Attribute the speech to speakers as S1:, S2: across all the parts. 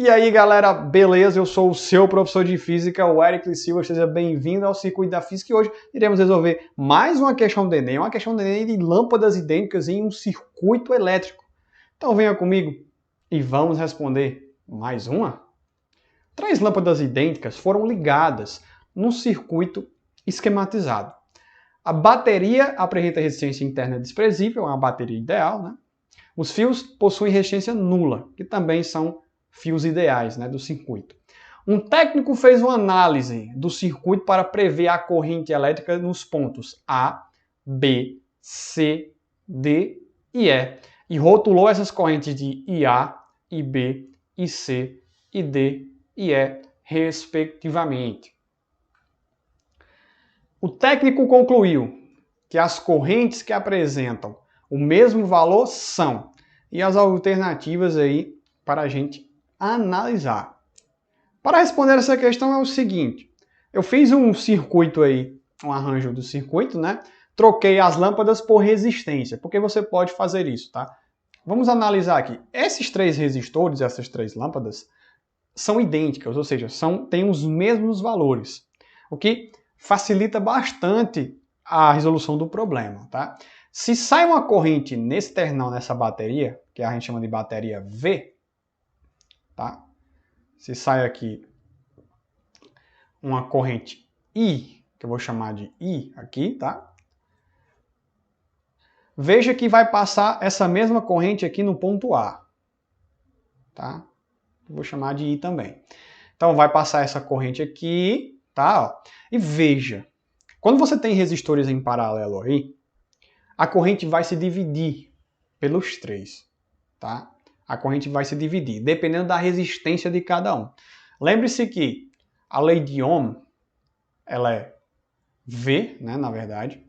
S1: E aí galera, beleza? Eu sou o seu professor de Física, o Eric Silva, seja bem-vindo ao Circuito da Física e hoje iremos resolver mais uma questão do Enem, uma questão do Enem de lâmpadas idênticas em um circuito elétrico. Então venha comigo e vamos responder mais uma. 3 lâmpadas idênticas foram ligadas num circuito esquematizado. A bateria apresenta resistência interna desprezível, é uma bateria ideal, né? Os fios possuem resistência nula, que também são fios ideais, né, do circuito. Um técnico fez uma análise do circuito para prever a corrente elétrica nos pontos A, B, C, D e E, e rotulou essas correntes de IA, IB, IC, ID e E, respectivamente. O técnico concluiu que as correntes que apresentam o mesmo valor são, e as alternativas aí para a gente analisar. Para responder essa questão é o seguinte, eu fiz um circuito aí, um arranjo do circuito, né? Troquei as lâmpadas por resistência, porque você pode fazer isso, tá? Vamos analisar aqui. Esses 3 resistores, essas 3 lâmpadas, são idênticas, ou seja, têm os mesmos valores, o que facilita bastante a resolução do problema, tá? Se sai uma corrente nesse terminal, nessa bateria, que a gente chama de bateria V, tá? Se sai aqui uma corrente I, que eu vou chamar de I aqui, tá? Veja que vai passar essa mesma corrente aqui no ponto A, tá? Vou chamar de I também. Então vai passar essa corrente aqui, tá? E veja, quando você tem resistores em paralelo aí, a corrente vai se dividir pelos 3, tá? A corrente vai se dividir, dependendo da resistência de cada um. Lembre-se que a lei de Ohm, ela é V, né, na verdade,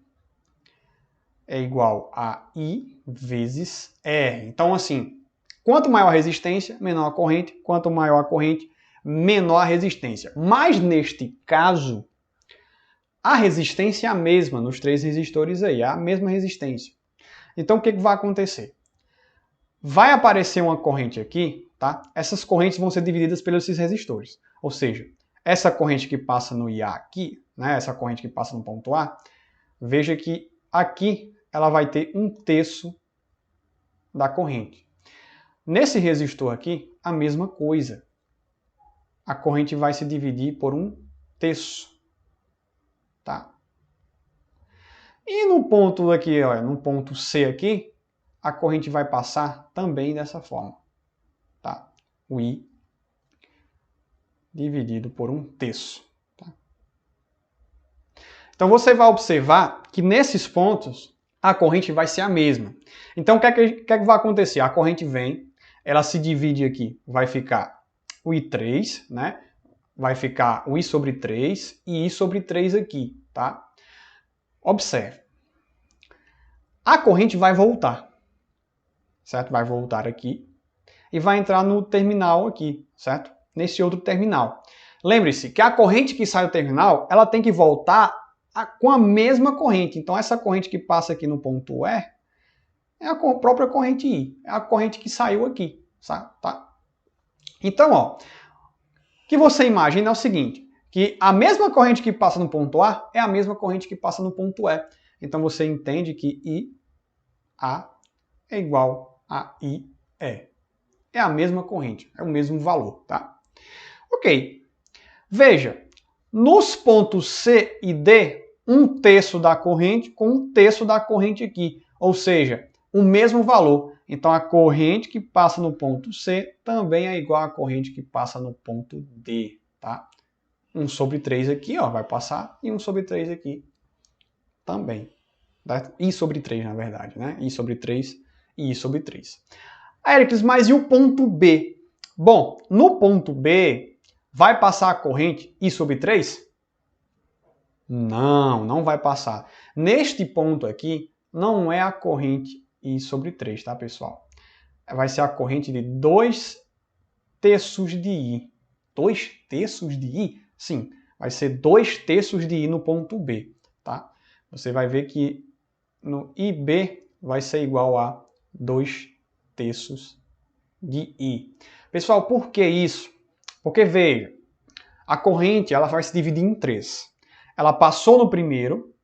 S1: é igual a I vezes R. Então, assim, quanto maior a resistência, menor a corrente. Quanto maior a corrente, menor a resistência. Mas, neste caso, a resistência é a mesma nos 3 resistores aí, é a mesma resistência. Então, o que vai acontecer? Vai aparecer uma corrente aqui, tá? Essas correntes vão ser divididas pelos esses resistores. Ou seja, essa corrente que passa no IA aqui, né? Essa corrente que passa no ponto A, veja que aqui ela vai ter 1/3 da corrente. Nesse resistor aqui, a mesma coisa. A corrente vai se dividir por 1/3, tá? E no ponto aqui, ó, no ponto C aqui, a corrente vai passar também dessa forma, tá? O I dividido por 1/3. Tá? Então você vai observar que nesses pontos a corrente vai ser a mesma. Então o que é que vai acontecer? A corrente vem, ela se divide aqui, vai ficar o I3, né? Vai ficar o I sobre 3 e I sobre 3 aqui, tá? Observe. A corrente vai voltar, certo? Vai voltar aqui e vai entrar no terminal aqui, certo? Nesse outro terminal. Lembre-se que a corrente que sai do terminal, ela tem que voltar com a mesma corrente. Então, essa corrente que passa aqui no ponto E é a própria corrente I. É a corrente que saiu aqui, tá? Então, ó, o que você imagina é o seguinte, que a mesma corrente que passa no ponto A é a mesma corrente que passa no ponto E. Então, você entende que IA é igual a IE. É a mesma corrente, é o mesmo valor, tá? Ok. Veja, nos pontos C e D, 1/3 da corrente com 1/3 da corrente aqui. Ou seja, o mesmo valor. Então, a corrente que passa no ponto C também é igual à corrente que passa no ponto D, tá? 1 sobre 3 aqui, ó, vai passar, e 1 sobre 3 aqui também. Tá? I sobre 3, na verdade, né? I sobre 3 e I sobre 3. Eric, mas e o ponto B? Bom, no ponto B, vai passar a corrente I sobre 3? Não, não vai passar. Neste ponto aqui, não é a corrente I sobre 3, tá, pessoal? Vai ser a corrente de 2/3 de I. 2/3 de I? Sim, vai ser 2/3 de I no ponto B, tá? Você vai ver que no IB vai ser igual a 2/3 de I. Pessoal, por que isso? Porque, veja, a corrente ela vai se dividir em 3. Ela passou no primeiro,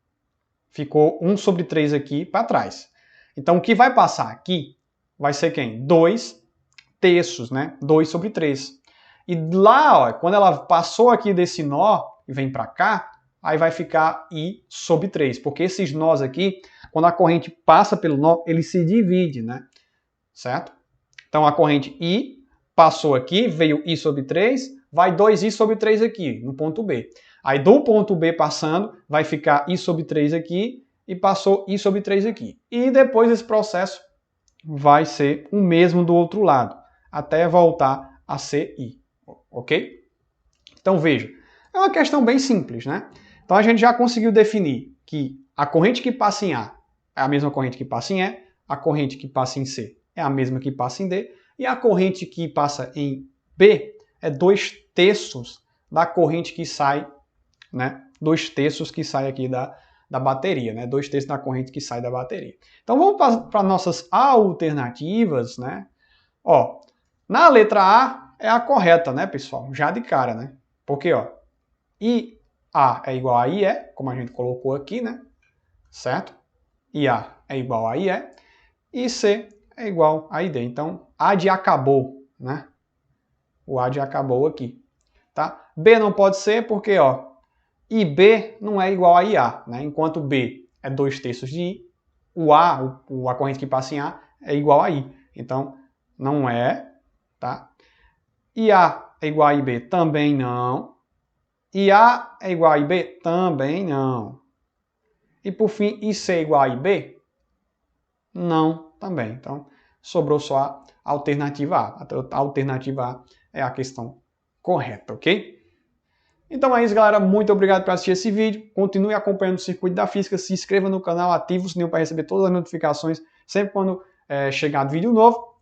S1: ficou 1 sobre 3 aqui para trás. Então, o que vai passar aqui vai ser quem? 2 terços, né? 2 sobre 3. E lá, ó, quando ela passou aqui desse nó e vem para cá, aí vai ficar I sobre 3. Porque esses nós aqui, quando a corrente passa pelo nó, ele se divide, né? Certo? Então, a corrente I passou aqui, veio I sobre 3, vai 2I sobre 3 aqui, no ponto B. Aí, do ponto B passando, vai ficar I sobre 3 aqui, e passou I sobre 3 aqui. E depois esse processo vai ser o mesmo do outro lado, até voltar a ser I, ok? Então veja, é uma questão bem simples, né? Então a gente já conseguiu definir que a corrente que passa em A é a mesma corrente que passa em E, a corrente que passa em C é a mesma que passa em D, e a corrente que passa em B é 2 terços da corrente que sai, né? 2 terços que sai aqui da bateria, né? 2 terços da corrente que sai da bateria. Então vamos para nossas alternativas, né? Ó, na letra A é a correta, né, pessoal? Já de cara, né? Porque, ó, IA é igual a IE, como a gente colocou aqui, né? Certo? IA é igual a IE e C é igual a ID. Então, A de acabou, né? O A de acabou aqui, tá? B não pode ser porque, ó, IB não é igual a IA, né? Enquanto B é 2 terços de I, o A, a corrente que passa em A, é igual a I. Então, não é, tá? IA é igual a IB? Também não. IA é igual a IB? Também não. E por fim, IC é igual a IB? Não, também. Então, sobrou só a alternativa A. A alternativa A é a questão correta, ok? Então é isso, galera. Muito obrigado por assistir esse vídeo. Continue acompanhando o Circuito da Física. Se inscreva no canal, ative o sininho para receber todas as notificações sempre quando chegar vídeo novo.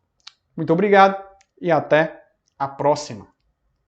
S1: Muito obrigado e até a próxima.